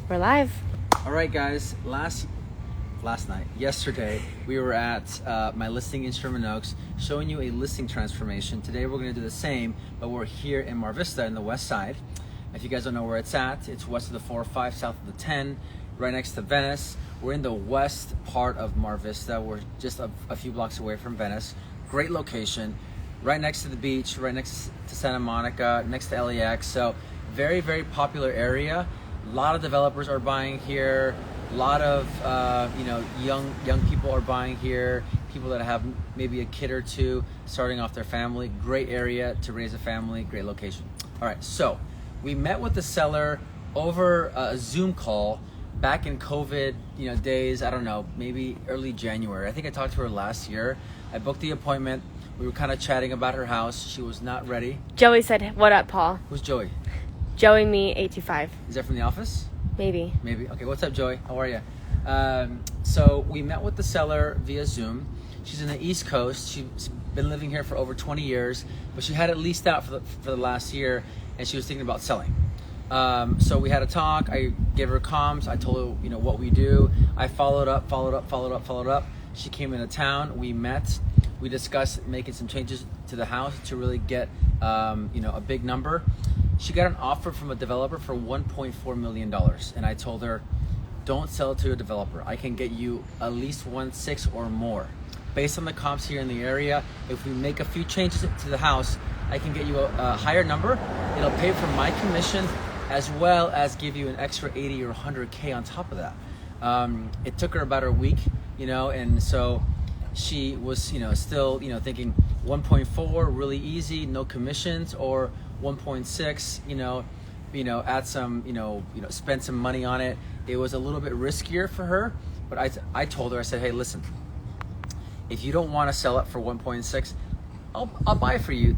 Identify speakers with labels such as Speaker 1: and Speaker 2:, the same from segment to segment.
Speaker 1: We're live.
Speaker 2: All right, guys. Yesterday, we were at my listing in Sherman Oaks, showing you a listing transformation. Today, we're going to do the same, but we're here in Mar Vista in the west side. If you guys don't know where it's at, it's west of the 405, south of the 10, right next to Venice. We're in the west part of Mar Vista. We're just a few blocks away from Venice. Great location, right next to the beach, right next to Santa Monica, next to LAX. So very, very popular area. A lot of developers are buying here. A lot of young people are buying here. People that have maybe a kid or two starting off their family. Great area to raise a family. Great location. All right, so we met with the seller over a Zoom call back in COVID days. I don't know, maybe early January. I think I talked to her last year. I booked the appointment. We were kind of chatting about her house. She was not ready.
Speaker 1: Joey said, "What up, Paul?"
Speaker 2: Who's Joey?
Speaker 1: Joey, me, 825.
Speaker 2: Is that from the office?
Speaker 1: Maybe.
Speaker 2: Okay, what's up, Joey? How are you? So we met with the seller via Zoom. She's in the East Coast. She's been living here for over 20 years, but she had it leased out for the last year, and she was thinking about selling. So we had a talk. I gave her comms. I told her, what we do. I followed up. She came into town. We met. We discussed making some changes to the house to really get, a big number. She got an offer from a developer for $1.4 million. And I told her, don't sell it to a developer. I can get you at least 1.6 or more. Based on the comps here in the area, if we make a few changes to the house, I can get you a higher number. It'll pay for my commission as well as give you an extra 80 or 100K on top of that. It took her about a week, and so she was, still, thinking 1.4, really easy, no commissions, or 1.6, add some, spend some money on it. It was a little bit riskier for her, but I told her, I said, hey, listen, if you don't want to sell it for 1.6, I'll buy for you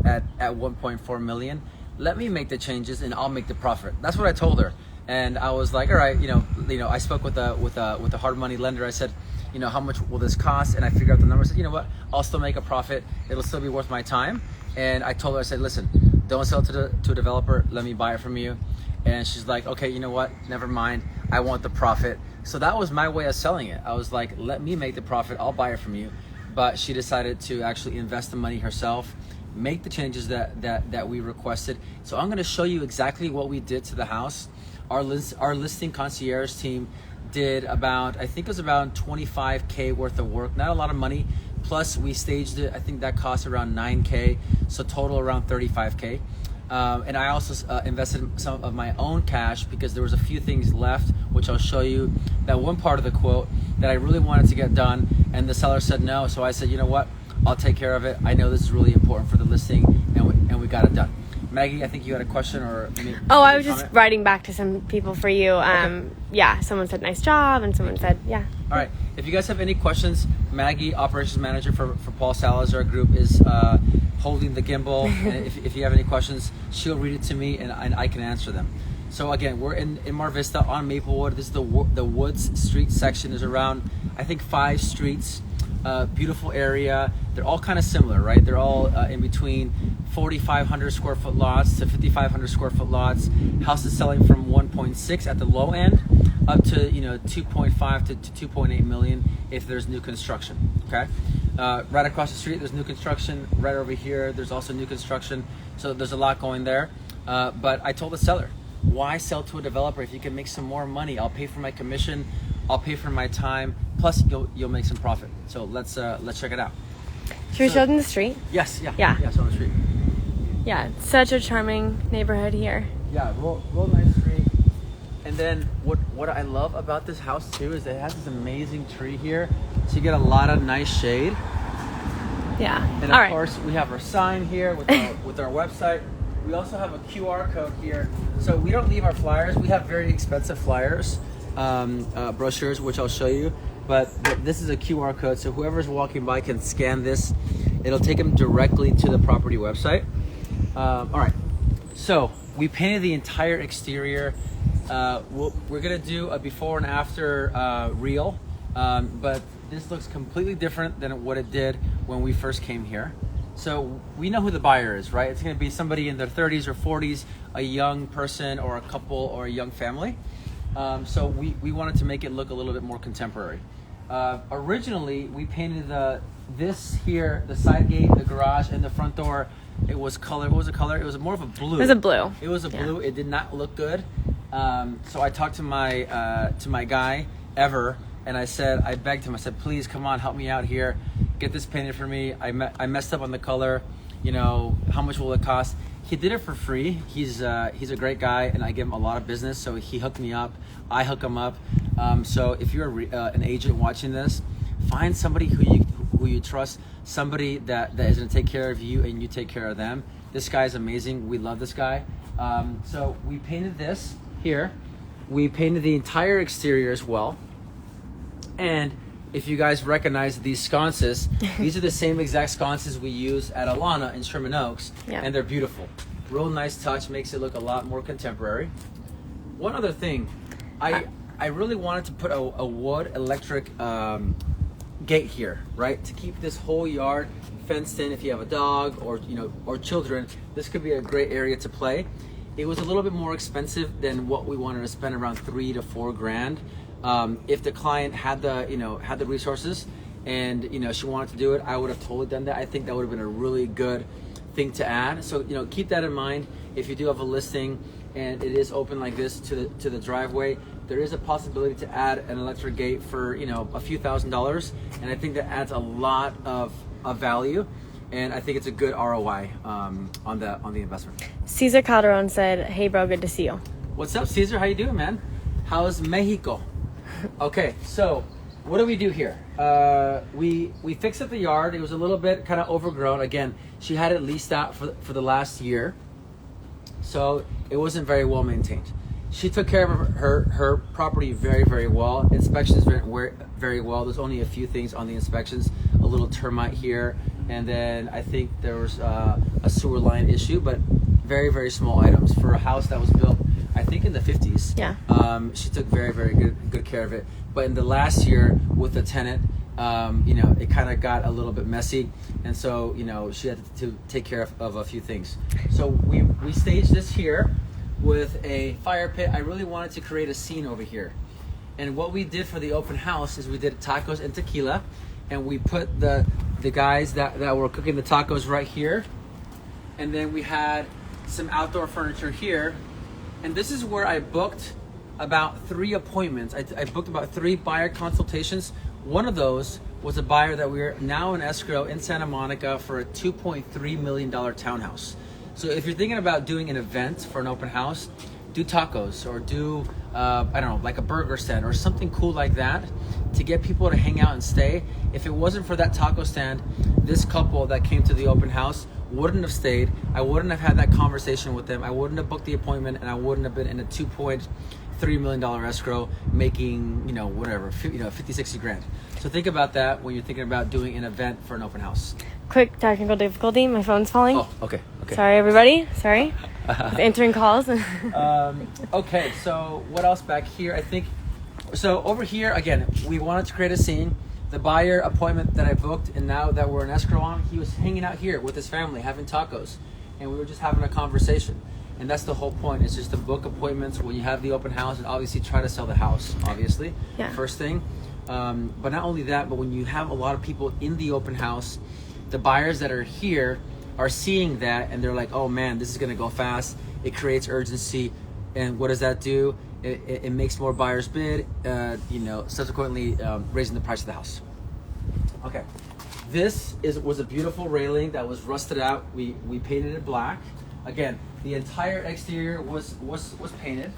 Speaker 2: at 1.4 million. Let me make the changes and I'll make the profit. That's what I told her. And I was like, all right, I spoke with a hard money lender. I said, how much will this cost? And I figured out the numbers. I said, you know what? I'll still make a profit. It'll still be worth my time. And I told her, I said, listen, don't sell it to a developer. Let me buy it from you. And she's like, okay, you know what? Never mind. I want the profit. So that was my way of selling it. I was like, let me make the profit. I'll buy it from you. But she decided to actually invest the money herself, make the changes that we requested. So I'm going to show you exactly what we did to the house. Our listing concierge team did about 25K worth of work. Not a lot of money. Plus we staged it. I think that cost around 9K. So total around 35K. And I also invested some of my own cash because there was a few things left, which I'll show you. That one part of the quote that I really wanted to get done, and the seller said no. So I said, you know what? I'll take care of it. I know this is really important for the listing, and we got it done. Maggie, I think you had a question or maybe
Speaker 1: I was just writing back to some people for you. Okay. Yeah, someone said nice job, and someone said yeah.
Speaker 2: All right. If you guys have any questions, Maggie, operations manager for Paul Salazar Group, is holding the gimbal. And if you have any questions, she'll read it to me, and I can answer them. So again, we're in Mar Vista on Maplewood. This is the Woods Street section. There's around, I think, 5 streets. Beautiful area. They're all kind of similar, right? They're all in between 4,500 square foot lots to 5,500 square foot lots. Houses selling from 1.6 at the low end up to 2.5 to 2.8 million if there's new construction. Okay, right across the street there's new construction. Right over here there's also new construction. So there's a lot going there. But I told the seller, why sell to a developer if you can make some more money? I'll pay for my commission. I'll pay for my time. Plus, you'll make some profit. So let's check it out.
Speaker 1: Should we show them the street?
Speaker 2: Yes. Yeah.
Speaker 1: Yeah.
Speaker 2: Yeah. So on the street.
Speaker 1: Yeah, it's such a charming neighborhood here.
Speaker 2: Yeah, real nice street. And then what I love about this house too is it has this amazing tree here, so you get a lot of nice shade.
Speaker 1: Yeah.
Speaker 2: And of course, we have our sign here with our website. We also have a QR code here, so we don't leave our flyers. We have very expensive flyers. Brochures, which I'll show you, but this is a QR code, so whoever's walking by can scan this. It'll take them directly to the property website. All right, so we painted the entire exterior. We're gonna do a before and after reel, but this looks completely different than what it did when we first came here. So we know who the buyer is, right? It's gonna be somebody in their 30s or 40s, a young person or a couple or a young family. So we wanted to make it look a little bit more contemporary. Originally, we painted this here, the side gate, the garage, and the front door. It was color. What was the color? It was more of a blue.
Speaker 1: It was a blue.
Speaker 2: It was a blue. It did not look good. So I talked to my guy, Ever, and I begged him. I said, please come on, help me out here. Get this painted for me. I messed up on the color. How much will it cost? He did it for free. He's a great guy, and I give him a lot of business. So he hooked me up. I hook him up. So if you're an agent watching this, find somebody who you trust, somebody that is going to take care of you and you take care of them. This guy's amazing. We love this guy. So we painted this here. We painted the entire exterior as well. And if you guys recognize these sconces, these are the same exact sconces we use at Alana in Sherman Oaks, and they're beautiful. Real nice touch, makes it look a lot more contemporary. One other thing, I really wanted to put a wood electric gate here, right? To keep this whole yard fenced in. If you have a dog or children, this could be a great area to play. It was a little bit more expensive than what we wanted to spend, around $3 to $4 grand. If the client had the resources and she wanted to do it, I would have totally done that. I think that would have been a really good thing to add. So keep that in mind. If you do have a listing and it is open like this to the driveway, there is a possibility to add an electric gate for a few $1,000s, and I think that adds a lot of value, and I think it's a good ROI on the investment.
Speaker 1: Cesar Calderon said, "Hey bro, good to see you."
Speaker 2: What's up, Cesar? How you doing, man? How's Mexico? Okay, so what do we do here? We fixed up the yard. It was a little bit kind of overgrown. Again, she had it leased out for the last year, so it wasn't very well maintained. She took care of her property very, very well. Inspections went very well. There's only a few things on the inspections, a little termite here, and then I think there was a sewer line issue, but very, very small items for a house that was built, I think, in the 50s.
Speaker 1: Yeah.
Speaker 2: She took very, very good care of it. But in the last year with the tenant, it kind of got a little bit messy, and so she had to take care of a few things. So we staged this here with a fire pit. I really wanted to create a scene over here, and what we did for the open house is we did tacos and tequila, and we put the guys that were cooking the tacos right here, and then we had some outdoor furniture here, and this is where I booked about 3 appointments. I booked about 3 buyer consultations. One of those was a buyer that we're now in escrow in Santa Monica for a $2.3 million townhouse. So if you're thinking about doing an event for an open house, do tacos or do, like a burger stand or something cool like that to get people to hang out and stay. If it wasn't for that taco stand, this couple that came to the open house wouldn't have stayed. I wouldn't have had that conversation with them. I wouldn't have booked the appointment, and I wouldn't have been in a $2.3 million escrow making, 50, 60 grand. So think about that when you're thinking about doing an event for an open house.
Speaker 1: Quick technical difficulty. My phone's falling.
Speaker 2: Oh, okay.
Speaker 1: Sorry, everybody. Sorry. With answering calls.
Speaker 2: Okay, so what else back here? I think, so over here, again, we wanted to create a scene. The buyer appointment that I booked, and now that we're in escrow on, he was hanging out here with his family, having tacos, and we were just having a conversation. And that's the whole point. It's just to book appointments when you have the open house, and obviously try to sell the house, obviously, first thing. But not only that, but when you have a lot of people in the open house, the buyers that are here are seeing that, and they're like, oh man, this is going to go fast. It creates urgency. And what does that do? It makes more buyers bid, subsequently raising the price of the house. Okay, this was a beautiful railing that was rusted out. We painted it black. Again, the entire exterior was painted.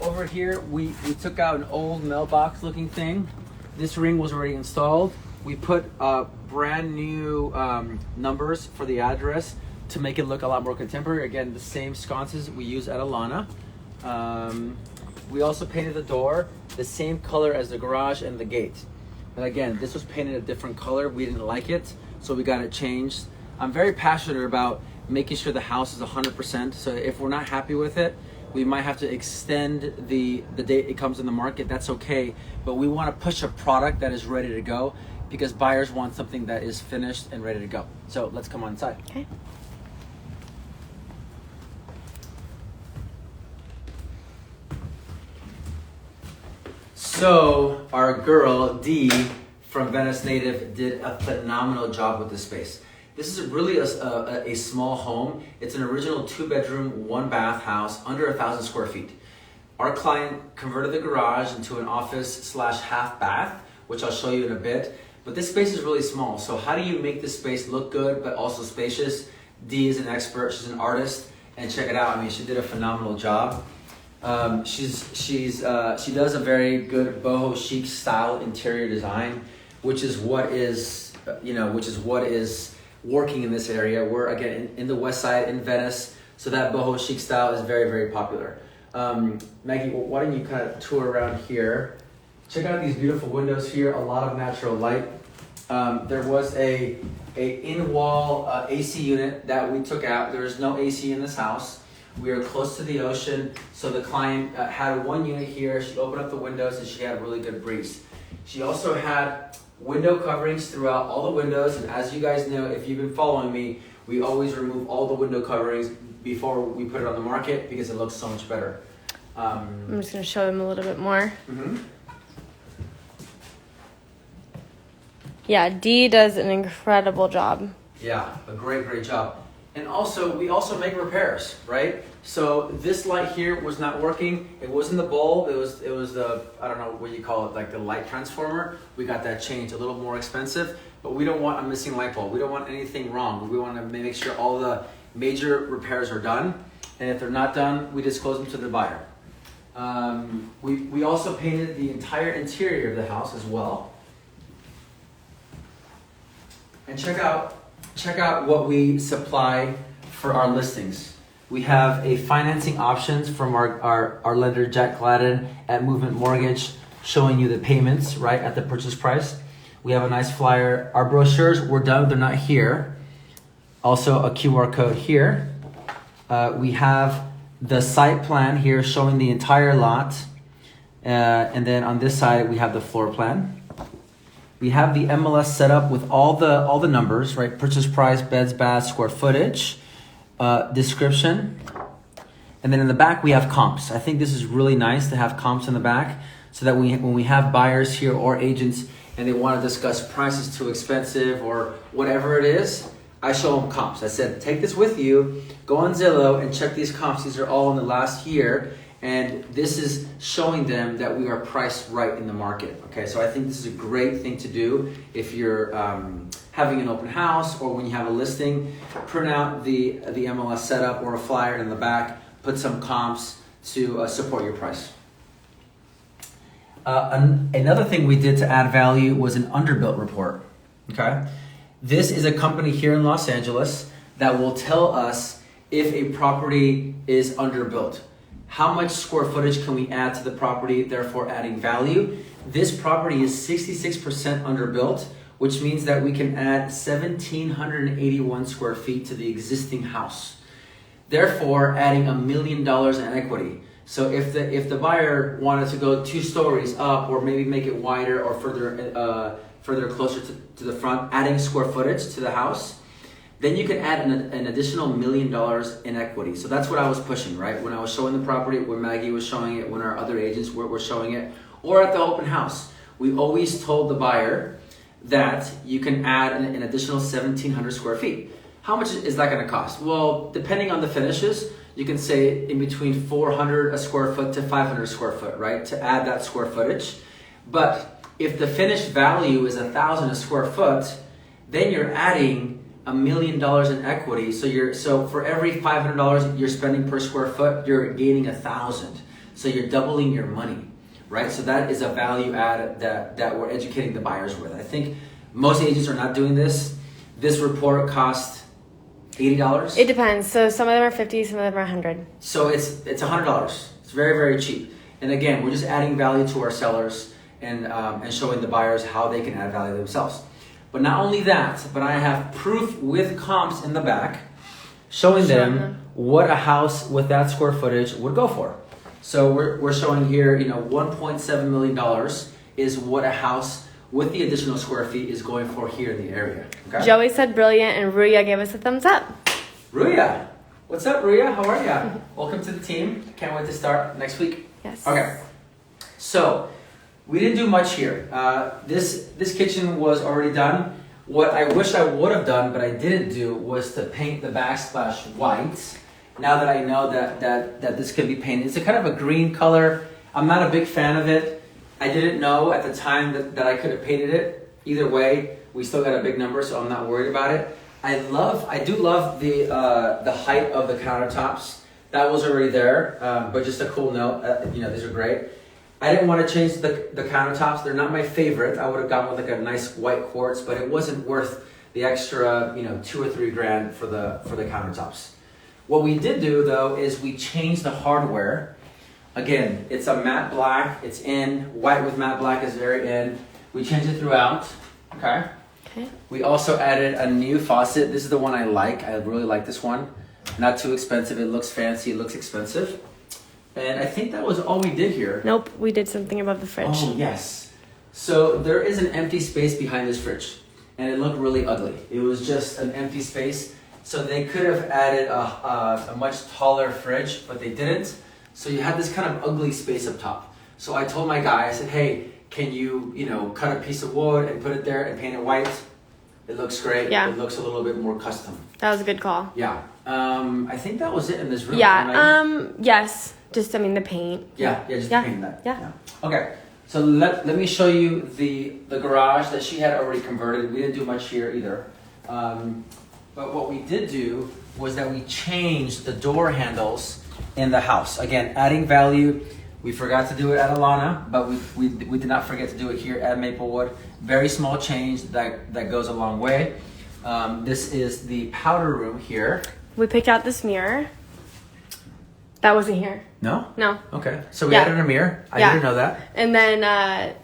Speaker 2: Over here, we took out an old mailbox looking thing. This ring was already installed. We put brand new numbers for the address to make it look a lot more contemporary. Again, the same sconces we use at Alana. We also painted the door the same color as the garage and the gate. And again, this was painted a different color. We didn't like it, so we got it changed. I'm very passionate about making sure the house is 100%. So if we're not happy with it, we might have to extend the date it comes in the market. That's okay. But we want to push a product that is ready to go, because buyers want something that is finished and ready to go. So let's come on inside.
Speaker 1: Okay.
Speaker 2: So our girl Dee from Venice Native did a phenomenal job with this space. This is really a small home. It's an original 2-bedroom, 1-bath house under 1,000 square feet. Our client converted the garage into an office / half bath, which I'll show you in a bit. But this space is really small. So how do you make this space look good but also spacious? Dee is an expert. She's an artist, and check it out. I mean, she did a phenomenal job. She does a very good boho chic style interior design, which is what is working in this area. We're again in the west side in Venice, so that boho chic style is very, very popular. Maggie, why don't you kind of tour around here? Check out these beautiful windows here, a lot of natural light. There was a in-wall AC unit that we took out. There is no AC in this house. We are close to the ocean, so the client had one unit here. She opened up the windows and she had a really good breeze. She also had window coverings throughout all the windows, and as you guys know, if you've been following me, we always remove all the window coverings before we put it on the market because it looks so much better.
Speaker 1: I'm just going to show them a little bit more.
Speaker 2: Mm-hmm.
Speaker 1: Yeah, Dee does an incredible job.
Speaker 2: Yeah, a great job. And also, we also make repairs, right? So this light here was not working. It wasn't the bulb. It was the, I don't know what you call it, like the light transformer. We got that changed, a little more expensive, but we don't want a missing light bulb. We don't want anything wrong. We want to make sure all the major repairs are done. And if they're not done, we disclose them to the buyer. We also painted the entire interior of the house as well. And check out what we supply for our listings. We have a financing options from our lender, Jack Gladden, at Movement Mortgage, showing you the payments, right, at the purchase price. We have a nice flyer. Our brochures were done, they're not here. Also a QR code here. We have the site plan here showing the entire lot. And then on this side, we have the floor plan. We have the MLS set up with all the numbers, right? Purchase price, beds, baths, square footage, description. And then in the back, we have comps. I think this is really nice to have comps in the back so that when we have buyers here or agents and they want to discuss prices too expensive or whatever it is, I show them comps. I said, take this with you, go on Zillow and check these comps. These are all in the last year. And this is showing them that we are priced right in the market. Okay, so I think this is a great thing to do if you're having an open house or when you have a listing. Print out the MLS setup or a flyer in the back. Put some comps to support your price. Another thing we did to add value was an underbuilt report. Okay, this is a company here in Los Angeles that will tell us if a property is underbuilt. How much square footage can we add to the property, therefore adding value? This property is 66% underbuilt, which means that we can add 1,781 square feet to the existing house. Therefore, adding $1 million in equity. So if the buyer wanted to go 2 stories up or maybe make it wider or further closer to the front, adding square footage to the house, then you can add an additional $1 million in equity. So that's what I was pushing, right? When I was showing the property, when Maggie was showing it, when our other agents were showing it, or at the open house, we always told the buyer that you can add an additional 1,700 square feet. How much is that going to cost? Well, depending on the finishes, you can say in between 400 a square foot to 500 square foot, right? To add that square footage. But if the finished value is 1,000 a square foot, then you're adding $1 million in equity. So for every $500 you're spending per square foot, you're gaining 1,000. So you're doubling your money, right? So that is a value add that we're educating the buyers with. I think most agents are not doing this. This report costs $80.
Speaker 1: It depends. So some of them are 50, some of them are 100.
Speaker 2: So it's $100. It's very, very cheap. And again, we're just adding value to our sellers and showing the buyers how they can add value themselves. But not only that, but I have proof with comps in the back showing them what a house with that square footage would go for. So we're showing here, $1.7 million is what a house with the additional square feet is going for here in the area. Okay?
Speaker 1: Joey said brilliant, and Ruya gave us a thumbs up.
Speaker 2: Ruya, what's up, Ruya? How are you? Welcome to the team. Can't wait to start next week.
Speaker 1: Yes.
Speaker 2: Okay. So we didn't do much here. This kitchen was already done. What I wish I would have done, but I didn't do, was to paint the backsplash white. Now that I know that this can be painted, it's a kind of a green color. I'm not a big fan of it. I didn't know at the time that I could have painted it. Either way, we still got a big number, so I'm not worried about it. I do love the height of the countertops. That was already there, but just a cool note. These are great. I didn't want to change the countertops. They're not my favorite. I would have gone with like a nice white quartz, but it wasn't worth the extra, $2 or $3 grand for the countertops. What we did do though is we changed the hardware. Again, it's a matte black. It's in. White with matte black is very in. We changed it throughout. Okay. We also added a new faucet. This is the one I like. I really like this one. Not too expensive. It looks fancy. It looks expensive. And I think that was all we did here.
Speaker 1: Nope, we did something above the fridge.
Speaker 2: Oh, yes. So there is an empty space behind this fridge. And it looked really ugly. It was just an empty space. So they could have added a much taller fridge, but they didn't. So you had this kind of ugly space up top. So I told my guy, I said, hey, can you, cut a piece of wood and put it there and paint it white? It looks great.
Speaker 1: Yeah.
Speaker 2: It looks a little bit more custom.
Speaker 1: That was a good call.
Speaker 2: Yeah. I think that was it in this room.
Speaker 1: Yeah. Yes. Just, the paint.
Speaker 2: Yeah. Just paint that.
Speaker 1: Yeah.
Speaker 2: Okay. So let me show you the garage that she had already converted. We didn't do much here either. But what we did do was that we changed the door handles in the house. Again, adding value. We forgot to do it at Alana, but we did not forget to do it here at Maplewood. Very small change that goes a long way. This is the powder room here.
Speaker 1: We picked out this mirror. That wasn't here.
Speaker 2: No?
Speaker 1: No.
Speaker 2: Okay. So we added a mirror. I didn't know that.
Speaker 1: And then, I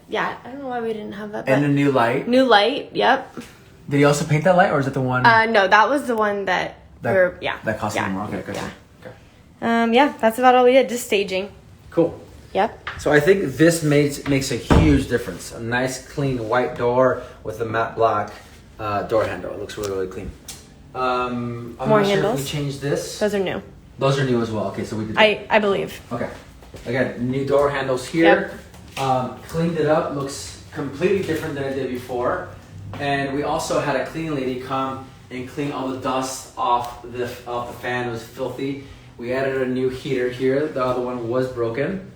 Speaker 1: don't know why we didn't have that.
Speaker 2: And a new light.
Speaker 1: New light, yep.
Speaker 2: Did he also paint that light, or is it the one?
Speaker 1: No, that was the one that
Speaker 2: That cost more. Okay, good.
Speaker 1: Yeah. Okay. That's about all we did. Just staging.
Speaker 2: Cool.
Speaker 1: Yep.
Speaker 2: So I think this makes a huge difference. A nice, clean white door with a matte black door handle. It looks really, really clean. I'm
Speaker 1: More
Speaker 2: not
Speaker 1: handles.
Speaker 2: sure if we changed this.
Speaker 1: Those are new.
Speaker 2: Those are new as well. Okay, so we did.
Speaker 1: I believe.
Speaker 2: Okay. Again, new door handles here. Cleaned it up. Looks completely different than it did before. And we also had a cleaning lady come and clean all the dust off the fan. It was filthy. We added a new heater here. The other one was broken.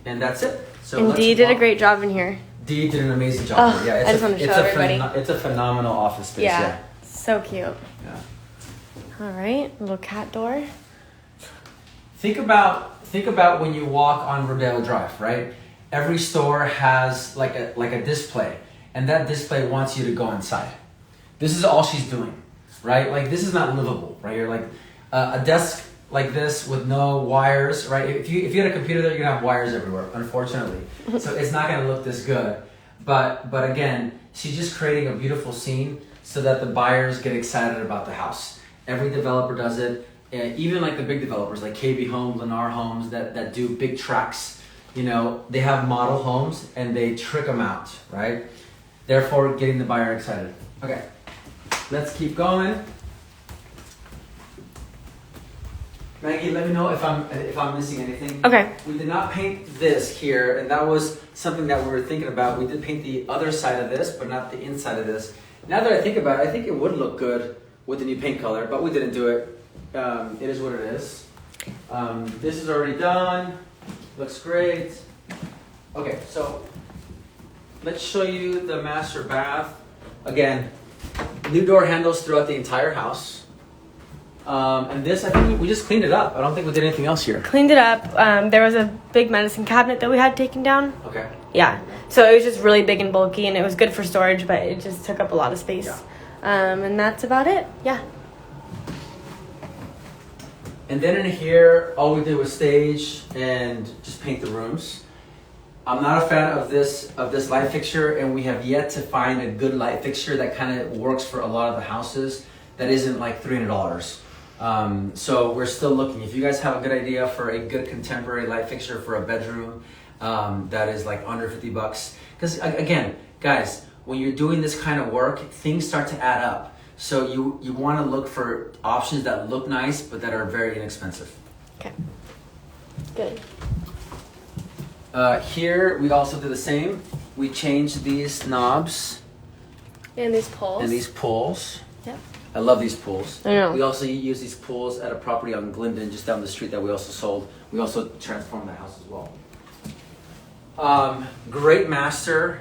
Speaker 2: And that's it. So
Speaker 1: and Dee did a great job in here.
Speaker 2: Dee did an amazing job.
Speaker 1: Oh, I just want to show everybody.
Speaker 2: It's a phenomenal office space. Yeah.
Speaker 1: So cute.
Speaker 2: Yeah.
Speaker 1: All right, little cat door.
Speaker 2: Think about when you walk on Rodeo Drive, right? Every store has like a display, and that display wants you to go inside. This is all she's doing, right? Like, this is not livable, right? You're like a desk like this with no wires, right? If you had a computer there, you're gonna have wires everywhere, unfortunately. So it's not gonna look this good. But again, she's just creating a beautiful scene so that the buyers get excited about the house. Every developer does it, even like the big developers like KB Homes, Lennar Homes that do big tracks. They have model homes and they trick them out, right? Therefore, getting the buyer excited. Okay, let's keep going. Maggie, let me know if I'm missing anything.
Speaker 1: Okay.
Speaker 2: We did not paint this here, and that was something that we were thinking about. We did paint the other side of this, but not the inside of this. Now that I think about it, I think it would look good with the new paint color, but we didn't do it. It is what it is. This is already done. Looks great. Okay, so let's show you the master bath. Again, new door handles throughout the entire house. And this, I think we just cleaned it up. I don't think we did anything else here.
Speaker 1: Cleaned it up. There was a big medicine cabinet that we had taken down.
Speaker 2: Okay.
Speaker 1: Yeah. So it was just really big and bulky, and it was good for storage, but it just took up a lot of space.
Speaker 2: Yeah.
Speaker 1: And that's about it. Yeah.
Speaker 2: And then in here, all we did was stage and just paint the rooms. I'm not a fan of this light fixture, and we have yet to find a good light fixture that kind of works for a lot of the houses that isn't like $300. So we're still looking. If you guys have a good idea for a good contemporary light fixture for a bedroom that is like under $50, because again, guys, when you're doing this kind of work, things start to add up. So you want to look for options that look nice but that are very inexpensive.
Speaker 1: Okay. Good.
Speaker 2: Here we also do the same. We changed these knobs
Speaker 1: And these poles.
Speaker 2: and these pulls.
Speaker 1: Yep.
Speaker 2: I love these pulls.
Speaker 1: I know.
Speaker 2: We also use these pulls at a property on Glendon, just down the street, that we also sold. We also transformed the house as well. Great master.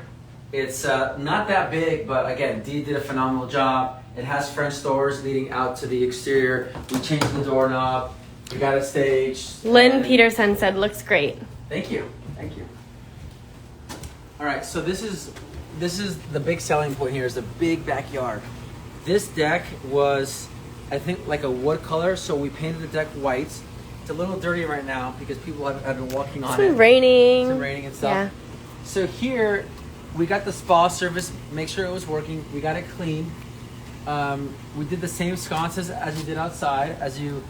Speaker 2: It's not that big, but again, Dee did a phenomenal job. It has French doors leading out to the exterior. We changed the doorknob. We got it staged.
Speaker 1: Lynn
Speaker 2: and-
Speaker 1: Peterson said looks great.
Speaker 2: Thank you. Thank you. All right, so this is the big selling point here, is the big backyard. This deck was, I think, like a wood color, so we painted the deck white. It's a little dirty right now because people have been walking on
Speaker 1: It's
Speaker 2: it.
Speaker 1: been raining.
Speaker 2: It's been raining and stuff.
Speaker 1: Yeah.
Speaker 2: So here, we got the spa service, make sure it was working. We got it clean. We did the same sconces as we did outside. As you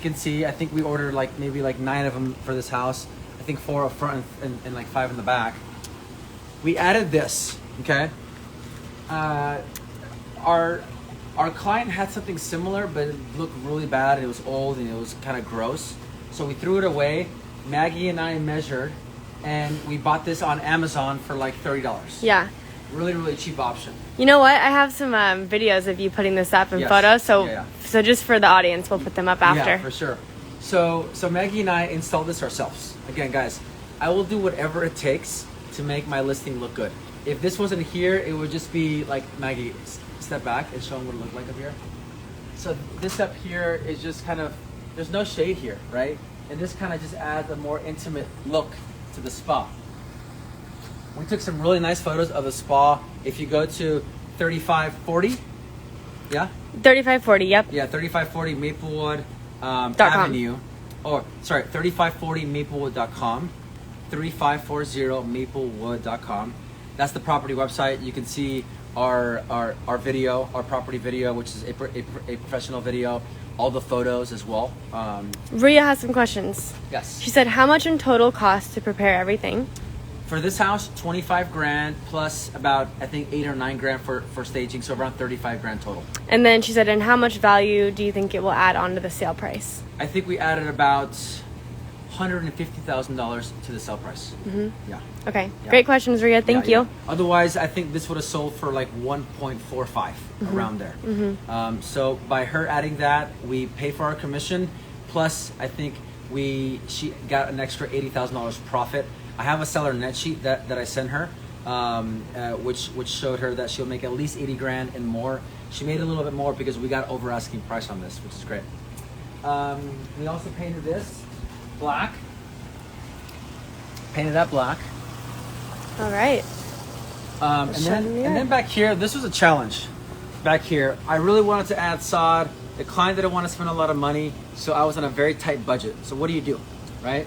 Speaker 2: can see, I think we ordered maybe 9 of them for this house. I think 4 up front and like 5 in the back. We added this, okay? Our client had something similar, but it looked really bad. It was old and it was kind of gross. So we threw it away. Maggie and I measured, and we bought this on Amazon for like $30.
Speaker 1: Yeah.
Speaker 2: Really, really cheap option.
Speaker 1: You know what? I have some videos of you putting this up in
Speaker 2: Yes.
Speaker 1: photos. So,
Speaker 2: Yeah.
Speaker 1: so just for the audience, we'll put them up after.
Speaker 2: Yeah, for sure. So Maggie and I installed this ourselves. Again, guys, I will do whatever it takes to make my listing look good. If this wasn't here, it would just be like, Maggie, step back and show them what it looked like up here. So this up here is just kind of, there's no shade here, right? And this kind of just adds a more intimate look to the spa. We took some really nice photos of the spa. If you go to 3540, yeah?
Speaker 1: 3540, yep.
Speaker 2: Yeah, 3540 Maplewood
Speaker 1: .com.
Speaker 2: Avenue. Or, sorry, 3540maplewood.com. 3540maplewood.com. That's the property website. You can see our video, our property video, which is a professional video. All the photos as well.
Speaker 1: Rhea has some questions.
Speaker 2: Yes.
Speaker 1: She said, how much in total cost to prepare everything?
Speaker 2: For this house, 25 grand plus about, I think, 8 or 9 grand for staging, so around 35 grand total.
Speaker 1: And then she said, and how much value do you think it will add onto the sale price?
Speaker 2: I think we added about $150,000 to the sale price.
Speaker 1: Mm-hmm.
Speaker 2: Yeah.
Speaker 1: Okay.
Speaker 2: Yeah.
Speaker 1: Great questions, Rhea. Thank you.
Speaker 2: Otherwise, I think this would have sold for like 1.45 around there.
Speaker 1: Mm-hmm.
Speaker 2: So by her adding that, we pay for our commission. Plus, I think she got an extra $80,000 profit. I have a seller net sheet that I sent her, which showed her that she'll make at least 80 grand and more. She made a little bit more because we got over asking price on this, which is great. We also painted this black. Painted that black.
Speaker 1: All right.
Speaker 2: And then back here, this was a challenge. Back here, I really wanted to add sod. The client didn't want to spend a lot of money, so I was on a very tight budget. So what do, right?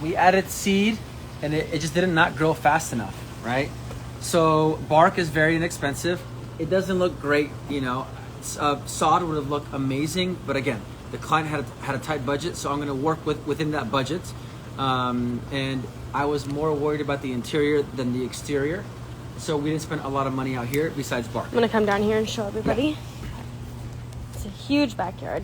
Speaker 2: We added seed, and it just did not grow fast enough, right? So bark is very inexpensive. It doesn't look great, sod would have looked amazing, but again, the client had a tight budget, so I'm going to work within that budget. And I was more worried about the interior than the exterior, so we didn't spend a lot of money out here besides bark.
Speaker 1: I'm going to come down here and show everybody.
Speaker 2: Yeah.
Speaker 1: It's a huge backyard.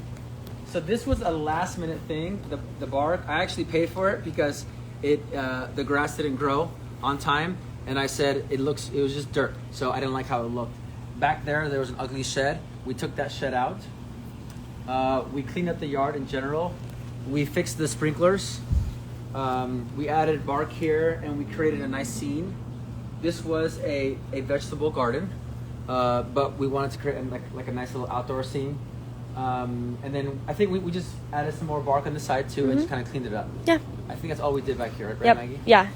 Speaker 2: So this was a last minute thing, the bark. I actually paid for it because the grass didn't grow on time, and I said it was just dirt, so I didn't like how it looked. Back there was an ugly shed. We took that shed out. We cleaned up the yard in general. We fixed the sprinklers. We added bark here, and we created a nice scene. This was a vegetable garden, but we wanted to create like a nice little outdoor scene. And then I think we just added some more bark on the side too, and just kind of cleaned it up.
Speaker 1: Yeah.
Speaker 2: I think that's all we did back here, right,
Speaker 1: Yep.
Speaker 2: Maggie?
Speaker 1: Yeah.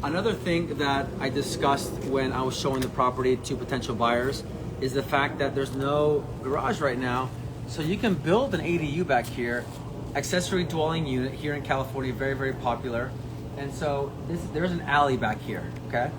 Speaker 2: Another thing that I discussed when I was showing the property to potential buyers is the fact that there's no garage right now. So you can build an ADU back here, accessory dwelling unit here in California, very, very popular. And so there's an alley back here, okay?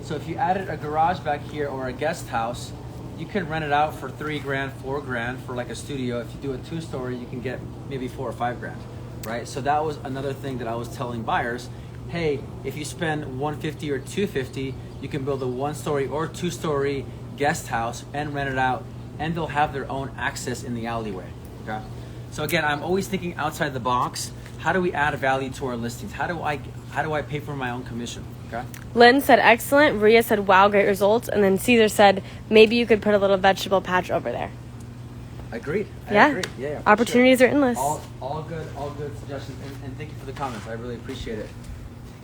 Speaker 2: So if you added a garage back here or a guest house, you can rent it out for 3 grand, 4 grand for like a studio. If you do a 2-story, you can get maybe 4 or 5 grand, right? So that was another thing that I was telling buyers. Hey, if you spend 150 or 250, you can build a 1-story or 2-story guest house and rent it out, and they'll have their own access in the alleyway. Okay. So again, I'm always thinking outside the box. How do we add value to our listings? How do I pay for my own commission? Okay.
Speaker 1: Lynn said excellent. Ria said wow, great results. And then Caesar said maybe you could put a little vegetable patch over there.
Speaker 2: Agreed.
Speaker 1: Yeah.
Speaker 2: I agree. Yeah.
Speaker 1: Opportunities are endless.
Speaker 2: All good suggestions, and thank you for the comments. I really appreciate it.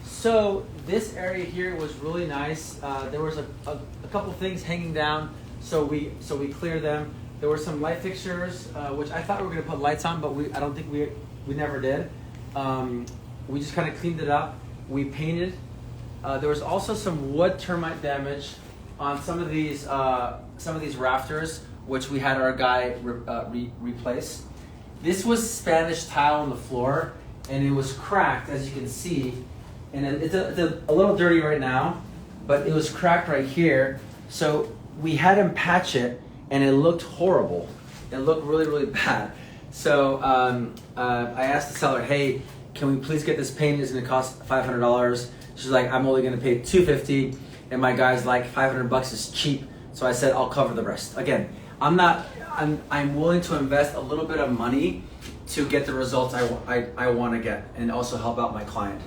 Speaker 2: So this area here was really nice. There was a couple things hanging down, so we cleared them. There were some light fixtures, which I thought we were going to put lights on, but I don't think we never did. We just kind of cleaned it up. We painted. There was also some wood termite damage on some of these rafters, which we had our guy replace. This was Spanish tile on the floor, and it was cracked, as you can see. And it's a little dirty right now, but it was cracked right here. So we had him patch it, and it looked horrible. It looked really, really bad. So I asked the seller, hey, can we please get this painted? It's gonna cost $500. She's like, I'm only gonna pay $250, and my guy's like, $500 is cheap. So I said, I'll cover the rest. Again, I'm willing to invest a little bit of money to get the results I want to get, and also help out my client.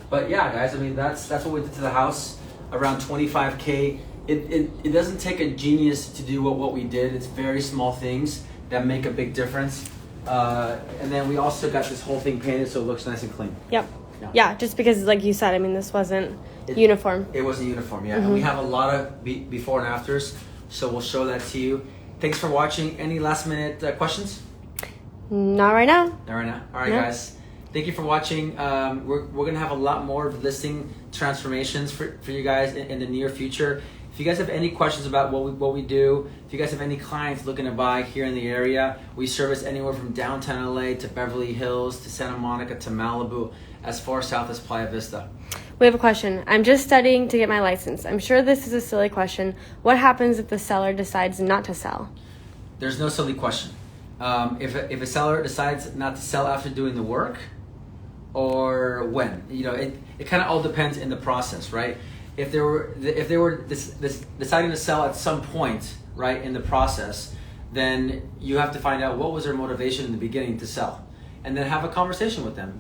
Speaker 2: But yeah, guys, I mean that's what we did to the house, around $25K. It doesn't take a genius to do what we did. It's very small things that make a big difference. And then we also got this whole thing painted so it looks nice and clean.
Speaker 1: Yep. Yeah, just because, like you said, I mean, this wasn't uniform.
Speaker 2: It wasn't uniform, yeah. Mm-hmm. And we have a lot of before and afters, so we'll show that to you. Thanks for watching. Any last minute questions?
Speaker 1: Not right now.
Speaker 2: Not right now. All right, guys. Thank you for watching. We're going to have a lot more listing transformations for you guys in the near future. If you guys have any questions about what we do, if you guys have any clients looking to buy here in the area, we service anywhere from downtown LA to Beverly Hills to Santa Monica to Malibu, as far south as Playa Vista.
Speaker 1: We have a question. I'm just studying to get my license. I'm sure this is a silly question. What happens if the seller decides not to sell?
Speaker 2: There's no silly question. If a seller decides not to sell after doing the work, or when, it kind of all depends in the process, right? If they were deciding to sell at some point, right, in the process, then you have to find out what was their motivation in the beginning to sell, and then have a conversation with them.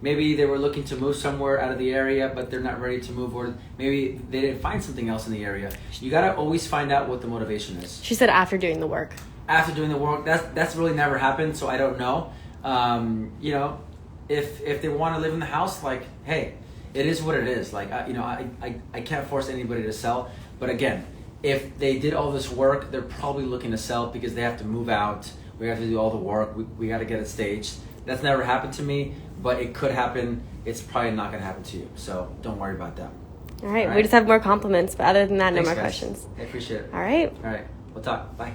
Speaker 2: Maybe they were looking to move somewhere out of the area, but they're not ready to move, or maybe they didn't find something else in the area. You gotta always find out what the motivation is.
Speaker 1: She said after doing the work.
Speaker 2: After doing the work, that's really never happened, so I don't know. If they want to live in the house, like, hey, it is what it is. Like, I can't force anybody to sell. But again, if they did all this work, they're probably looking to sell because they have to move out. We have to do all the work. We got to get it staged. That's never happened to me, but it could happen. It's probably not going to happen to you. So don't worry about that.
Speaker 1: All right. We just have more compliments, but other than that,
Speaker 2: Thanks,
Speaker 1: no more
Speaker 2: guys.
Speaker 1: questions.
Speaker 2: I appreciate it.
Speaker 1: All right.
Speaker 2: All right. We'll talk. Bye.